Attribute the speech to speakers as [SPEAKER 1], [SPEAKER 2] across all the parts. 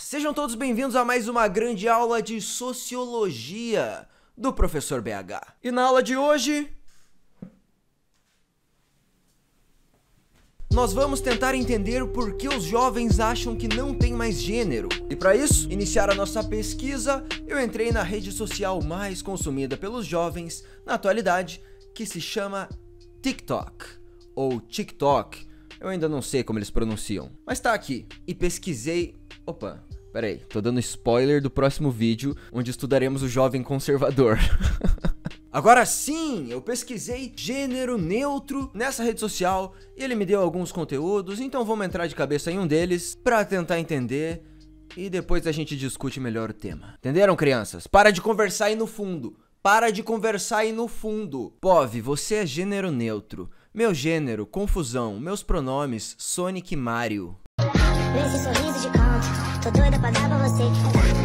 [SPEAKER 1] Sejam todos bem-vindos a mais uma grande aula de Sociologia do Professor BH. E na aula de hoje, nós vamos tentar entender por que os jovens acham que não tem mais gênero. E para isso, iniciar a nossa pesquisa, eu entrei na rede social mais consumida pelos jovens na atualidade, que se chama TikTok, ou TikTok. Eu ainda não sei como eles pronunciam, mas tá aqui. E pesquisei... Opa, peraí, tô dando spoiler do próximo vídeo, onde estudaremos o jovem conservador. Agora sim, eu pesquisei gênero neutro nessa rede social e ele me deu alguns conteúdos, então vamos entrar de cabeça em um deles pra tentar entender e depois a gente discute melhor o tema. Entenderam, crianças? Para de conversar aí no fundo. Para de conversar aí no fundo. Pov, você é gênero neutro. Meu gênero, confusão. Meus pronomes, Sonic e Mario.
[SPEAKER 2] Nesse sorriso de canto, tô doida pra dar pra você.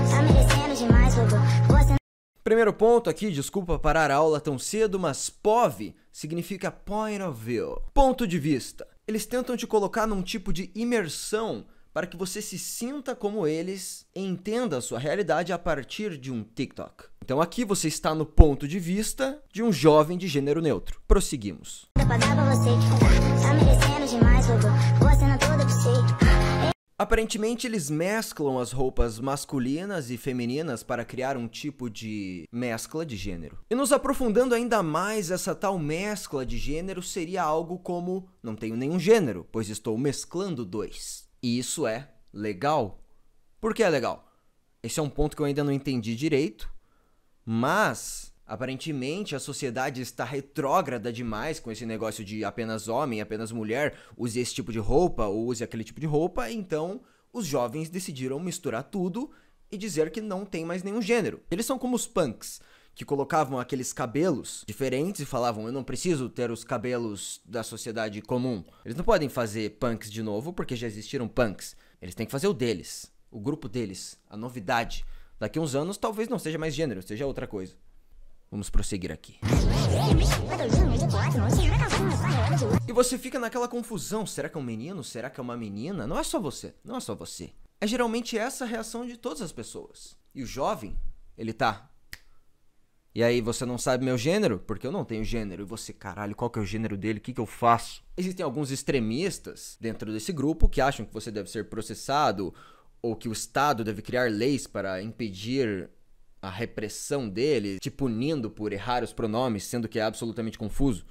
[SPEAKER 2] Tá merecendo demais, robô. Você...
[SPEAKER 1] Primeiro ponto aqui, desculpa parar a aula tão cedo, mas POV significa point of view. Ponto de vista. Eles tentam te colocar num tipo de imersão para que você se sinta como eles e entenda a sua realidade a partir de um TikTok. Então aqui você está no ponto de vista de um jovem de gênero neutro. Prosseguimos.
[SPEAKER 2] pra dar pra você. Tá merecendo demais, robô. Você não toda pra você.
[SPEAKER 1] Aparentemente eles mesclam as roupas masculinas e femininas para criar um tipo de mescla de gênero. E nos aprofundando ainda mais, essa tal mescla de gênero seria algo como: não tenho nenhum gênero, pois estou mesclando dois. E isso é legal. Por que é legal? Esse é um ponto que eu ainda não entendi direito, mas aparentemente a sociedade está retrógrada demais com esse negócio de apenas homem, apenas mulher, use esse tipo de roupa ou use aquele tipo de roupa, então os jovens decidiram misturar tudo e dizer que não tem mais nenhum gênero. Eles são como os punks, que colocavam aqueles cabelos diferentes e falavam: eu não preciso ter os cabelos da sociedade comum. Eles não podem fazer punks de novo porque já existiram punks. Eles têm que fazer o deles, o grupo deles, a novidade. Daqui a uns anos talvez não seja mais gênero, seja outra coisa. Vamos prosseguir aqui. E você fica naquela confusão, será que é um menino? Será que é uma menina? Não é só você, não é só você. É geralmente essa a reação de todas as pessoas. E o jovem, ele tá... E aí, você não sabe meu gênero? Porque eu não tenho gênero. E você, caralho, qual que é o gênero dele? O que eu faço? Existem alguns extremistas dentro desse grupo que acham que você deve ser processado ou que o Estado deve criar leis para impedir a repressão dele, te punindo por errar os pronomes, sendo que é absolutamente confuso.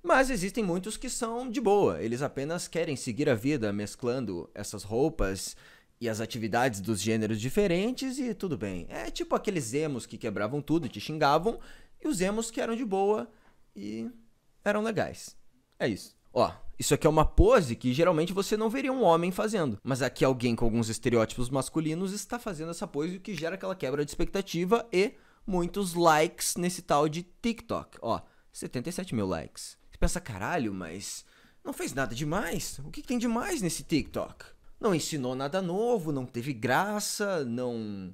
[SPEAKER 1] Mas existem muitos que são de boa, eles apenas querem seguir a vida mesclando essas roupas e as atividades dos gêneros diferentes e tudo bem. É tipo aqueles emos que quebravam tudo e te xingavam, e os emos que eram de boa e eram legais. É isso. Ó, isso aqui é uma pose que geralmente você não veria um homem fazendo. Mas aqui alguém com alguns estereótipos masculinos está fazendo essa pose, o que gera aquela quebra de expectativa e muitos likes nesse tal de TikTok. Ó, 77 mil likes. Você pensa, caralho, mas não fez nada demais? O que tem de mais nesse TikTok? Não ensinou nada novo, não teve graça, não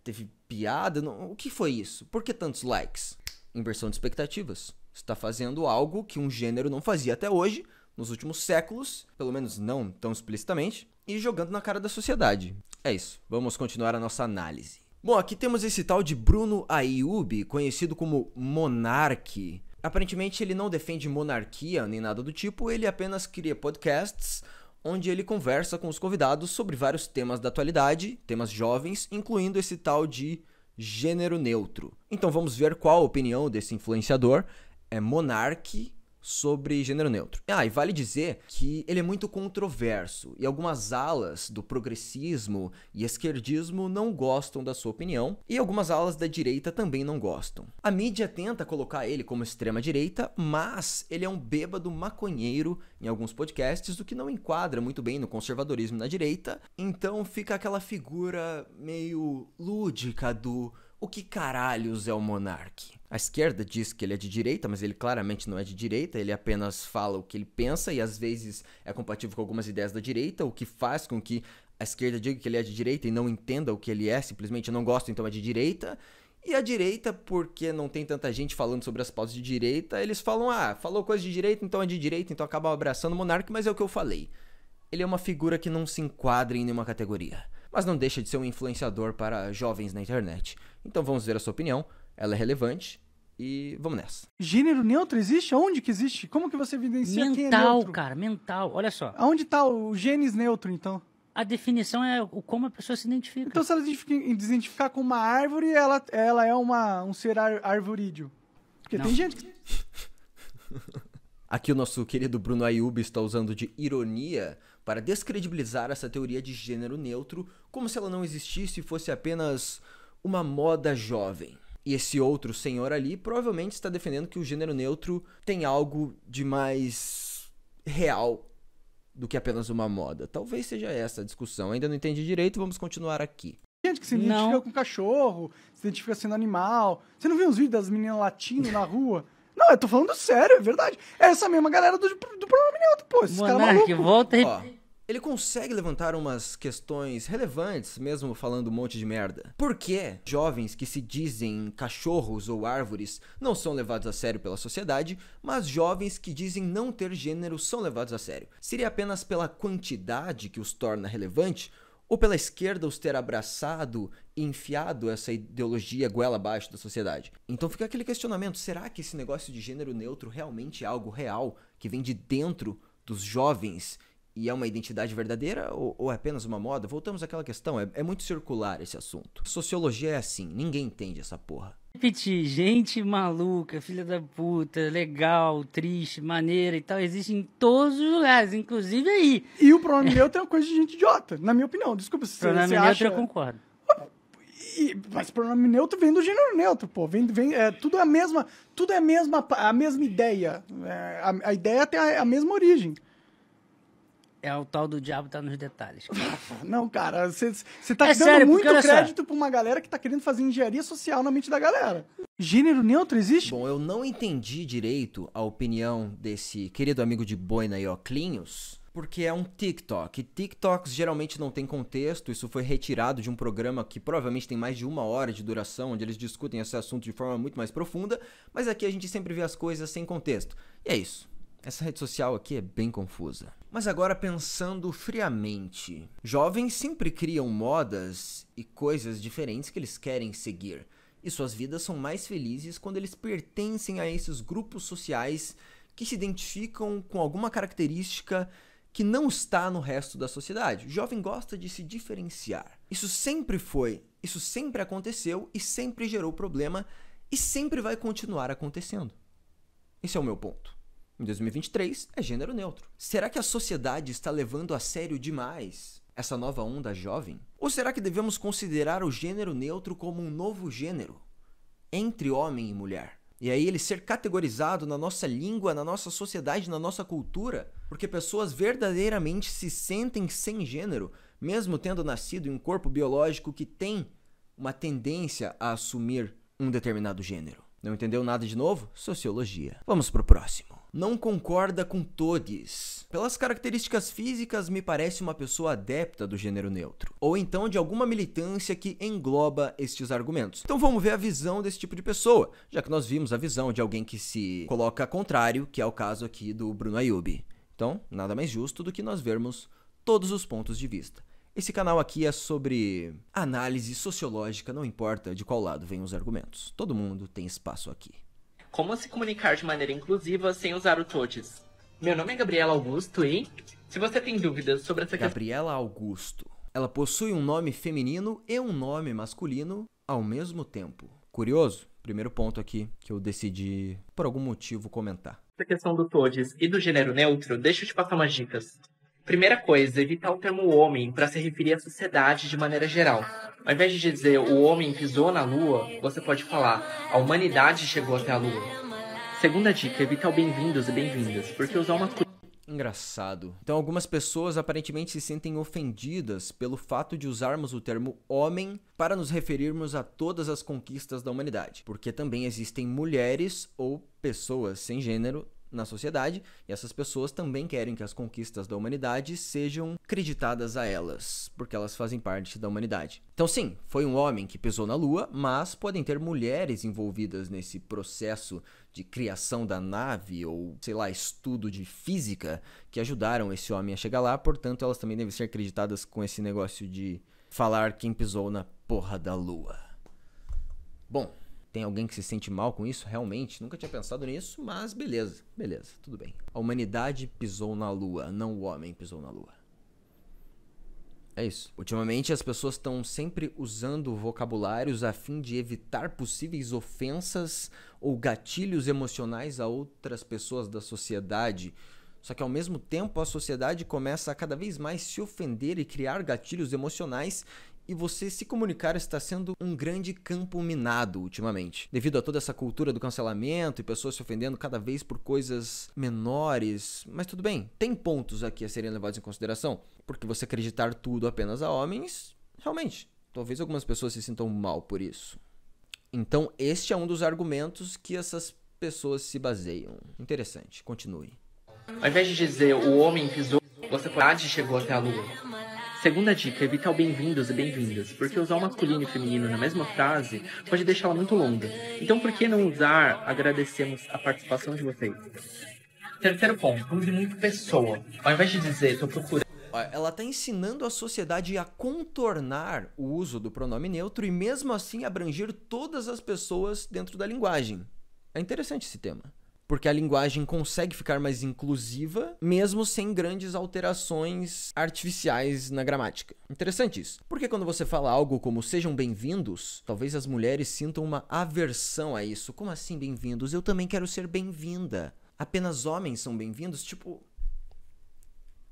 [SPEAKER 1] teve piada, não... O que foi isso? Por que tantos likes? Inversão de expectativas. Você está fazendo algo que um gênero não fazia até hoje, nos últimos séculos, pelo menos não tão explicitamente, e jogando na cara da sociedade. É isso, vamos continuar a nossa análise. Bom, aqui temos esse tal de Bruno Ayub, conhecido como Monark. Aparentemente ele não defende monarquia nem nada do tipo, ele apenas cria podcasts onde ele conversa com os convidados sobre vários temas da atualidade, temas jovens, incluindo esse tal de gênero neutro. Então vamos ver qual a opinião desse influenciador é Monark sobre gênero neutro. E vale dizer que ele é muito controverso e algumas alas do progressismo e esquerdismo não gostam da sua opinião e algumas alas da direita também não gostam. A mídia tenta colocar ele como extrema-direita, mas ele é um bêbado maconheiro em alguns podcasts, o que não enquadra muito bem no conservadorismo na direita, então fica aquela figura meio lúdica do o que caralhos é o Monark? A esquerda diz que ele é de direita, mas ele claramente não é de direita, ele apenas fala o que ele pensa e às vezes é compatível com algumas ideias da direita, o que faz com que a esquerda diga que ele é de direita e não entenda o que ele é, simplesmente não gosta, então é de direita. E a direita, porque não tem tanta gente falando sobre as pautas de direita, eles falam, falou coisa de direita, então é de direita, então acaba abraçando o Monark, mas é o que eu falei. Ele é uma figura que não se enquadra em nenhuma categoria, mas não deixa de ser um influenciador para jovens na internet. Então vamos ver a sua opinião, ela é relevante e vamos nessa.
[SPEAKER 3] Gênero neutro existe? Onde que existe? Como que você evidencia quem é
[SPEAKER 4] Mental,
[SPEAKER 3] neutro?
[SPEAKER 4] cara, mental. Olha só.
[SPEAKER 3] Aonde tá o genes neutro, então?
[SPEAKER 4] A definição é como a pessoa se identifica.
[SPEAKER 3] Então, se ela se identificar com uma árvore, ela é um ser arvorídeo. Porque
[SPEAKER 4] Não.
[SPEAKER 3] tem gente que...
[SPEAKER 1] Aqui o nosso querido Bruno Ayub está usando de ironia para descredibilizar essa teoria de gênero neutro, como se ela não existisse e fosse apenas uma moda jovem. E esse outro senhor ali provavelmente está defendendo que o gênero neutro tem algo de mais real do que apenas uma moda. Talvez seja essa a discussão. Ainda não entendi direito, vamos continuar aqui.
[SPEAKER 3] Tem gente que se identifica com cachorro, se identifica sendo animal. Você não viu os vídeos das meninas latindo na rua? Não, eu tô falando sério, é verdade. É essa mesma galera do pronome neutro, pô. Esses caras
[SPEAKER 4] Monark,
[SPEAKER 3] malucos.
[SPEAKER 4] volta aí.
[SPEAKER 1] Ó, ele consegue levantar umas questões relevantes, mesmo falando um monte de merda. Por que jovens que se dizem cachorros ou árvores não são levados a sério pela sociedade, mas jovens que dizem não ter gênero são levados a sério? Seria apenas pela quantidade que os torna relevante? Ou pela esquerda os ter abraçado e enfiado essa ideologia goela abaixo da sociedade? Então fica aquele questionamento, será que esse negócio de gênero neutro realmente é algo real, que vem de dentro dos jovens e é uma identidade verdadeira ou é apenas uma moda? Voltamos àquela questão, é muito circular esse assunto. Sociologia é assim, ninguém entende essa porra.
[SPEAKER 4] Repetir, gente maluca, filha da puta, legal, triste, maneira e tal, existe em todos os lugares, inclusive aí.
[SPEAKER 3] E o pronome neutro é uma coisa de gente idiota, na minha opinião. Desculpa se
[SPEAKER 4] Pronome
[SPEAKER 3] você
[SPEAKER 4] neutro
[SPEAKER 3] acha...
[SPEAKER 4] eu concordo.
[SPEAKER 3] Mas pronome neutro vem do gênero neutro, pô. Tudo é a mesma ideia. A ideia tem a mesma origem.
[SPEAKER 4] É o tal do diabo tá nos detalhes.
[SPEAKER 3] Não, cara, você tá
[SPEAKER 4] É
[SPEAKER 3] dando
[SPEAKER 4] sério,
[SPEAKER 3] muito
[SPEAKER 4] porque olha só.
[SPEAKER 3] crédito pra uma galera que tá querendo fazer engenharia social na mente da galera. Gênero neutro existe?
[SPEAKER 1] Bom, eu não entendi direito a opinião desse querido amigo de boina e oclinhos, porque é um TikTok. TikToks geralmente não tem contexto, isso foi retirado de um programa que provavelmente tem mais de 1 hora de duração, onde eles discutem esse assunto de forma muito mais profunda, mas aqui a gente sempre vê as coisas sem contexto. E é isso. Essa rede social aqui é bem confusa. Mas agora pensando friamente, jovens sempre criam modas e coisas diferentes que eles querem seguir. E suas vidas são mais felizes quando eles pertencem a esses grupos sociais que se identificam com alguma característica que não está no resto da sociedade. O jovem gosta de se diferenciar. Isso sempre foi, isso sempre aconteceu e sempre gerou problema e sempre vai continuar acontecendo. Esse é o meu ponto. Em 2023, é gênero neutro. Será que a sociedade está levando a sério demais essa nova onda jovem? Ou será que devemos considerar o gênero neutro como um novo gênero entre homem e mulher? E aí ele ser categorizado na nossa língua, na nossa sociedade, na nossa cultura? Porque pessoas verdadeiramente se sentem sem gênero, mesmo tendo nascido em um corpo biológico que tem uma tendência a assumir um determinado gênero. Não entendeu nada de novo? Sociologia. Vamos pro próximo. Não concorda com todes. Pelas características físicas, me parece uma pessoa adepta do gênero neutro. Ou então de alguma militância que engloba estes argumentos. Então vamos ver a visão desse tipo de pessoa, já que nós vimos a visão de alguém que se coloca contrário, que é o caso aqui do Bruno Ayub. Então, nada mais justo do que nós vermos todos os pontos de vista. Esse canal aqui é sobre análise sociológica, não importa de qual lado vêm os argumentos. Todo mundo tem espaço aqui.
[SPEAKER 5] Como se comunicar de maneira inclusiva sem usar o todes? Meu nome é Gabriela Augusto e, se você tem dúvidas sobre essa questão...
[SPEAKER 1] Gabriela Augusto. Ela possui um nome feminino e um nome masculino ao mesmo tempo. Curioso? Primeiro ponto aqui que eu decidi, por algum motivo, comentar.
[SPEAKER 5] Essa questão do todes e do gênero neutro, deixa eu te passar umas dicas. Primeira coisa, evitar o termo homem para se referir à sociedade de maneira geral. Ao invés de dizer o homem pisou na lua, você pode falar a humanidade chegou até a lua. Segunda dica, evitar o bem-vindos e bem-vindas, porque usar uma...
[SPEAKER 1] Engraçado. Então algumas pessoas aparentemente se sentem ofendidas pelo fato de usarmos o termo homem para nos referirmos a todas as conquistas da humanidade. Porque também existem mulheres ou pessoas sem gênero na sociedade, e essas pessoas também querem que as conquistas da humanidade sejam creditadas a elas, porque elas fazem parte da humanidade. Então sim, foi um homem que pisou na Lua, mas podem ter mulheres envolvidas nesse processo de criação da nave, ou, sei lá, estudo de física, que ajudaram esse homem a chegar lá, portanto elas também devem ser acreditadas com esse negócio de falar quem pisou na porra da Lua. Bom, tem alguém que se sente mal com isso? Realmente, nunca tinha pensado nisso, mas beleza, tudo bem. A humanidade pisou na Lua, não o homem pisou na Lua. É isso. Ultimamente as pessoas estão sempre usando vocabulários a fim de evitar possíveis ofensas ou gatilhos emocionais a outras pessoas da sociedade. Só que ao mesmo tempo a sociedade começa a cada vez mais se ofender e criar gatilhos emocionais, e você se comunicar está sendo um grande campo minado ultimamente. Devido a toda essa cultura do cancelamento e pessoas se ofendendo cada vez por coisas menores. Mas tudo bem, tem pontos aqui a serem levados em consideração. Porque você acreditar tudo apenas a homens, realmente, talvez algumas pessoas se sintam mal por isso. Então este é um dos argumentos que essas pessoas se baseiam. Interessante, continue.
[SPEAKER 5] Ao invés de dizer o homem pisou, você pode chegou até a Lua. Segunda dica, evita o bem-vindos e bem-vindas, porque usar o masculino e feminino na mesma frase pode deixá-la muito longa. Então por que não usar agradecemos a participação de vocês? Terceiro ponto, use muito pessoa. Ao invés de dizer tô procurando...
[SPEAKER 1] Ela está ensinando a sociedade a contornar o uso do pronome neutro e mesmo assim abranger todas as pessoas dentro da linguagem. É interessante esse tema. Porque a linguagem consegue ficar mais inclusiva, mesmo sem grandes alterações artificiais na gramática. Interessante isso. Porque quando você fala algo como sejam bem-vindos, talvez as mulheres sintam uma aversão a isso. Como assim bem-vindos? Eu também quero ser bem-vinda. Apenas homens são bem-vindos? Tipo,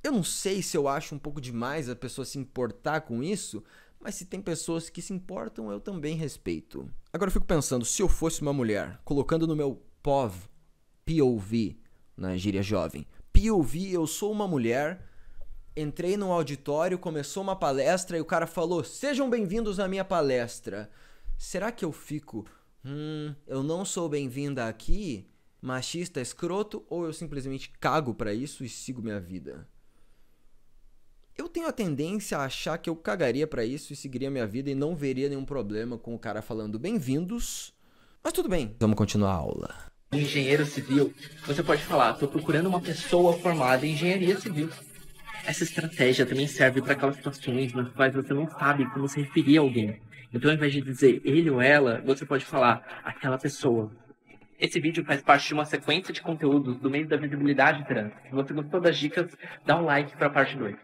[SPEAKER 1] eu não sei se eu acho um pouco demais a pessoa se importar com isso, mas se tem pessoas que se importam, eu também respeito. Agora eu fico pensando, se eu fosse uma mulher, colocando no meu POV, na gíria jovem. POV, eu sou uma mulher, entrei num auditório, começou uma palestra e o cara falou, sejam bem-vindos à minha palestra. Será que eu fico, eu não sou bem-vinda aqui, machista, escroto, ou eu simplesmente cago pra isso e sigo minha vida? Eu tenho a tendência a achar que eu cagaria pra isso e seguiria minha vida e não veria nenhum problema com o cara falando bem-vindos, mas tudo bem, vamos continuar a aula.
[SPEAKER 5] Engenheiro civil, você pode falar, estou procurando uma pessoa formada em engenharia civil. Essa estratégia também serve para aquelas situações nas quais você não sabe como se referir a alguém. Então, ao invés de dizer ele ou ela, você pode falar aquela pessoa. Esse vídeo faz parte de uma sequência de conteúdos do mês da visibilidade trans. Se você gostou das dicas, dá um like para a parte 2.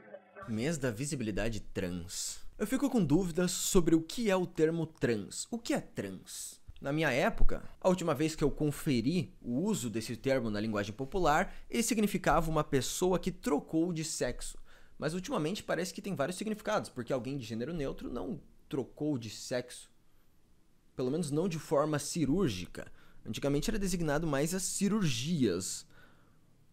[SPEAKER 1] Mês da visibilidade trans. Eu fico com dúvidas sobre o que é o termo trans. O que é trans? Na minha época, a última vez que eu conferi o uso desse termo na linguagem popular, ele significava uma pessoa que trocou de sexo. Mas ultimamente parece que tem vários significados, porque alguém de gênero neutro não trocou de sexo. Pelo menos não de forma cirúrgica. Antigamente era designado mais as cirurgias.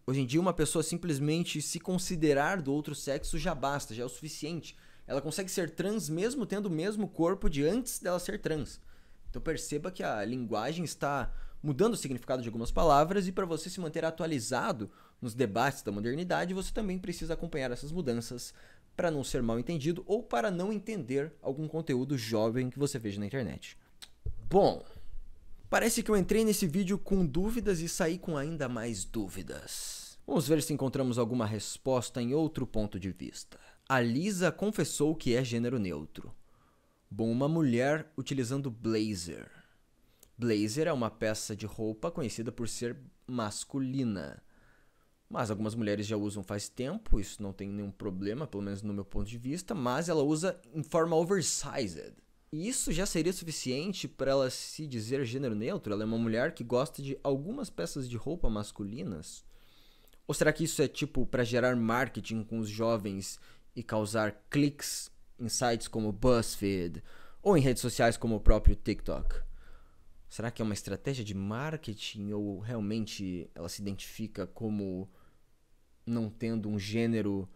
[SPEAKER 1] Hoje em dia uma pessoa simplesmente se considerar do outro sexo já basta, já é o suficiente. Ela consegue ser trans mesmo tendo o mesmo corpo de antes dela ser trans. Então perceba que a linguagem está mudando o significado de algumas palavras e para você se manter atualizado nos debates da modernidade, você também precisa acompanhar essas mudanças para não ser mal entendido ou para não entender algum conteúdo jovem que você veja na internet. Bom, parece que eu entrei nesse vídeo com dúvidas e saí com ainda mais dúvidas. Vamos ver se encontramos alguma resposta em outro ponto de vista. A Lisa confessou que é gênero neutro. Bom, uma mulher utilizando blazer. Blazer é uma peça de roupa conhecida por ser masculina. Mas algumas mulheres já usam faz tempo, isso não tem nenhum problema, pelo menos no meu ponto de vista, mas ela usa em forma oversized. E isso já seria suficiente para ela se dizer gênero neutro? Ela é uma mulher que gosta de algumas peças de roupa masculinas? Ou será que isso é tipo para gerar marketing com os jovens e causar cliques em sites como BuzzFeed ou em redes sociais como o próprio TikTok? Será que é uma estratégia de marketing ou realmente ela se identifica como não tendo um gênero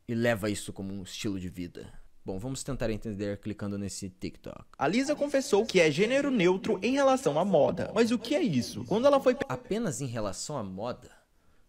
[SPEAKER 1] e leva isso como um estilo de vida? Bom, vamos tentar entender clicando nesse TikTok.
[SPEAKER 6] A Lisa confessou que é gênero neutro em relação à moda. Mas o que é isso? Quando ela foi...
[SPEAKER 1] Apenas em relação à moda?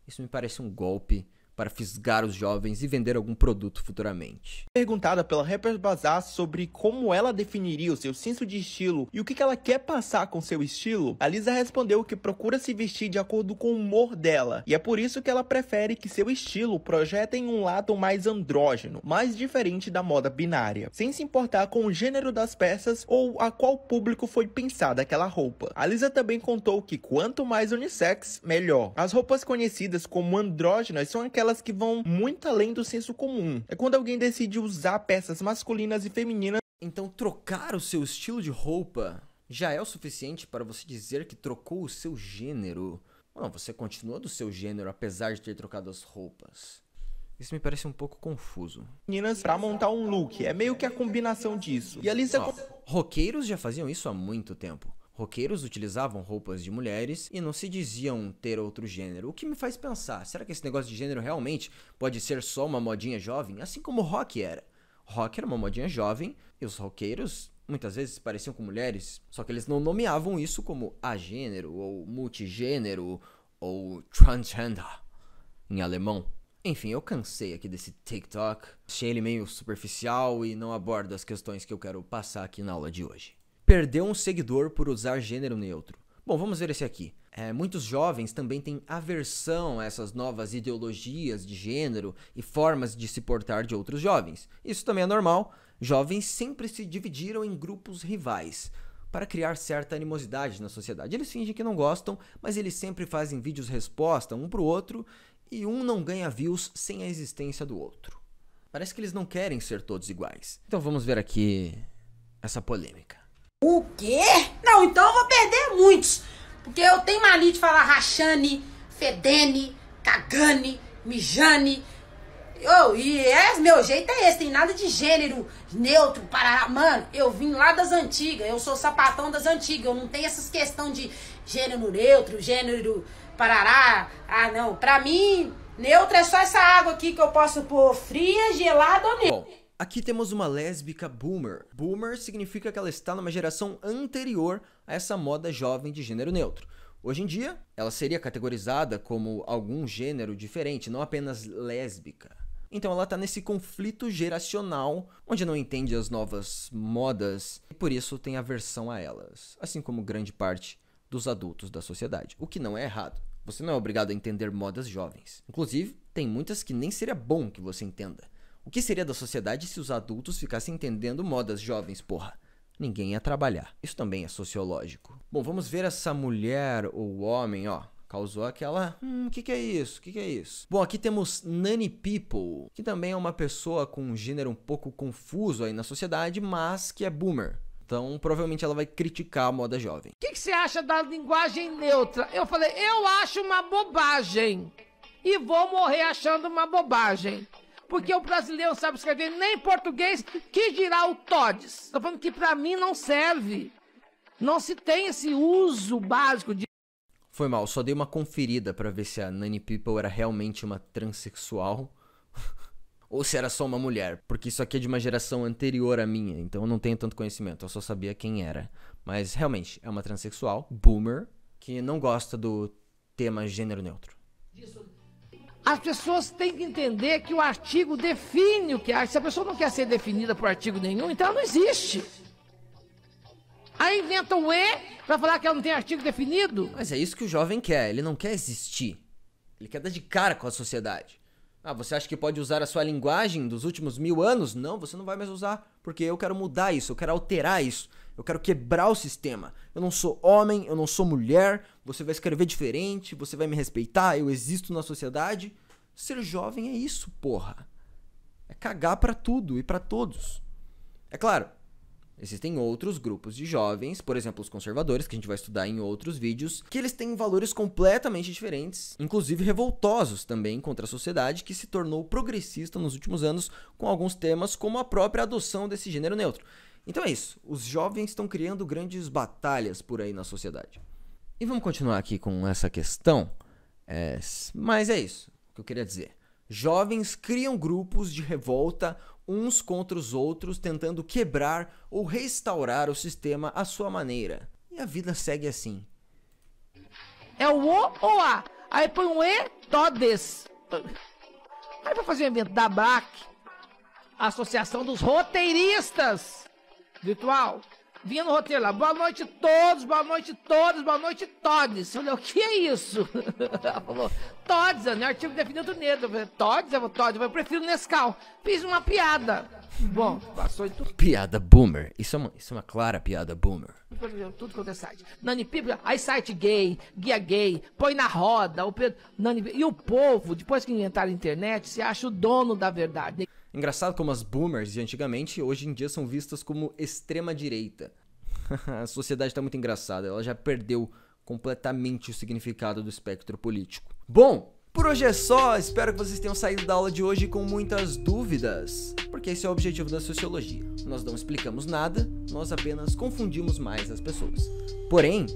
[SPEAKER 1] Isso me parece um golpe para fisgar os jovens e vender algum produto futuramente.
[SPEAKER 6] Perguntada pela Harper's Bazaar sobre como ela definiria o seu senso de estilo e o que ela quer passar com seu estilo, a Lisa respondeu que procura se vestir de acordo com o humor dela, e é por isso que ela prefere que seu estilo projete em um lado mais andrógeno, mais diferente da moda binária, sem se importar com o gênero das peças ou a qual público foi pensada aquela roupa. A Lisa também contou que quanto mais unissex, melhor. As roupas conhecidas como andrógenas são aquelas que vão muito além do senso comum. É quando alguém decide usar peças masculinas e femininas.
[SPEAKER 1] Então trocar o seu estilo de roupa já é o suficiente para você dizer que trocou o seu gênero? Ou não, você continua do seu gênero apesar de ter trocado as roupas? Isso me parece um pouco confuso.
[SPEAKER 6] Meninas pra montar um look, é meio que a combinação disso. E a Lisa...
[SPEAKER 1] Roqueiros já faziam isso há muito tempo. Roqueiros utilizavam roupas de mulheres e não se diziam ter outro gênero. O que me faz pensar, será que esse negócio de gênero realmente pode ser só uma modinha jovem? Assim como o rock era. Rock era uma modinha jovem e os roqueiros muitas vezes pareciam com mulheres, só que eles não nomeavam isso como agênero ou multigênero ou transgender em alemão. Enfim, eu cansei aqui desse TikTok, achei ele meio superficial e não aborda as questões que eu quero passar aqui na aula de hoje. Perdeu um seguidor por usar gênero neutro. Bom, vamos ver esse aqui. Muitos jovens também têm aversão a essas novas ideologias de gênero e formas de se portar de outros jovens. Isso também é normal. Jovens sempre se dividiram em grupos rivais para criar certa animosidade na sociedade. Eles fingem que não gostam, mas eles sempre fazem vídeos resposta um pro outro e um não ganha views sem a existência do outro. Parece que eles não querem ser todos iguais. Então vamos ver aqui essa polêmica.
[SPEAKER 7] O quê? Não, então eu vou perder muitos. Porque eu tenho mania de falar rachane, fedene, cagane, mijane. Meu jeito é esse, tem nada de gênero neutro, parará. Mano, eu vim lá das antigas, eu sou sapatão das antigas. Eu não tenho essas questões de gênero neutro, gênero parará. Ah, não. Pra mim, neutro é só essa água aqui que eu posso pôr fria, gelada ou neutra.
[SPEAKER 1] Bom, aqui temos uma lésbica boomer. Boomer significa que ela está numa geração anterior a essa moda jovem de gênero neutro. Hoje em dia, ela seria categorizada como algum gênero diferente, não apenas lésbica. Então ela está nesse conflito geracional, onde não entende as novas modas e por isso tem aversão a elas, assim como grande parte dos adultos da sociedade, o que não é errado. Você não é obrigado a entender modas jovens. Inclusive, tem muitas que nem seria bom que você entenda. O que seria da sociedade se os adultos ficassem entendendo modas jovens, porra? Ninguém ia trabalhar. Isso também é sociológico. Bom, vamos ver essa mulher ou homem, ó. Causou aquela... que é isso? Que é isso? Bom, aqui temos Nanny People, que também é uma pessoa com um gênero um pouco confuso aí na sociedade, mas que é boomer. Então, provavelmente ela vai criticar a moda jovem.
[SPEAKER 8] O que você acha da linguagem neutra? Eu falei, eu acho uma bobagem. E vou morrer achando uma bobagem. Porque o brasileiro não sabe escrever nem português, que dirá o TODES. Tô falando que pra mim não serve. Não se tem esse uso básico de...
[SPEAKER 1] Foi mal, só dei uma conferida pra ver se a Nanny People era realmente uma transexual ou se era só uma mulher, porque isso aqui é de uma geração anterior à minha, então eu não tenho tanto conhecimento, eu só sabia quem era. Mas realmente, é uma transexual, boomer, que não gosta do tema gênero neutro.
[SPEAKER 8] As pessoas têm que entender que o artigo define o que é. Se a pessoa não quer ser definida por artigo nenhum, então ela não existe. Aí inventa um E pra falar que ela não tem artigo definido.
[SPEAKER 1] Mas é isso que o jovem quer, ele não quer existir. Ele quer dar de cara com a sociedade. Ah, você acha que pode usar a sua linguagem dos últimos 1000 anos? Não, você não vai mais usar, porque eu quero mudar isso, eu quero alterar isso. Eu quero quebrar o sistema. Eu não sou homem, eu não sou mulher, você vai escrever diferente, você vai me respeitar, eu existo na sociedade. Ser jovem é isso, porra. É cagar pra tudo e pra todos. É claro, existem outros grupos de jovens, por exemplo, os conservadores, que a gente vai estudar em outros vídeos, que eles têm valores completamente diferentes, inclusive revoltosos também contra a sociedade, que se tornou progressista nos últimos anos com alguns temas, como a própria adoção desse gênero neutro. Então é isso, os jovens estão criando grandes batalhas por aí na sociedade. E vamos continuar aqui com essa questão, mas é isso que eu queria dizer. Jovens criam grupos de revolta uns contra os outros, tentando quebrar ou restaurar o sistema à sua maneira. E a vida segue assim.
[SPEAKER 8] É o O ou A. Aí põe um E, todes. Aí vai fazer um evento da BRAC, Associação dos Roteiristas Virtual. Vinha no roteiro lá, boa noite todos, boa noite todos, boa noite todes. Eu falei, o que é isso? Ela falou, todes, né? Artigo definido negro. Eu falei, todes? Eu falei, todes, eu prefiro Nescau. Fiz uma piada. Bom, passou e tudo.
[SPEAKER 1] Piada boomer. Isso é uma clara piada boomer.
[SPEAKER 8] Tudo quanto é site. Nani Pipo, aí site gay, guia gay, põe na roda. E o povo, depois que inventaram a internet, se acha o dono da verdade.
[SPEAKER 1] Engraçado como as boomers de antigamente, hoje em dia são vistas como extrema-direita. A sociedade tá muito engraçada, ela já perdeu completamente o significado do espectro político. Bom, por hoje é só, espero que vocês tenham saído da aula de hoje com muitas dúvidas, porque esse é o objetivo da sociologia. Nós não explicamos nada, nós apenas confundimos mais as pessoas. Porém,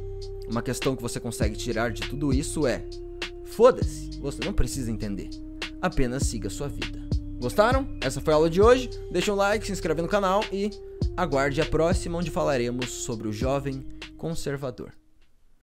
[SPEAKER 1] uma questão que você consegue tirar de tudo isso é: foda-se, você não precisa entender, apenas siga a sua vida. Gostaram? Essa foi a aula de hoje. Deixa um like, se inscreve no canal e aguarde a próxima, onde falaremos sobre o jovem conservador.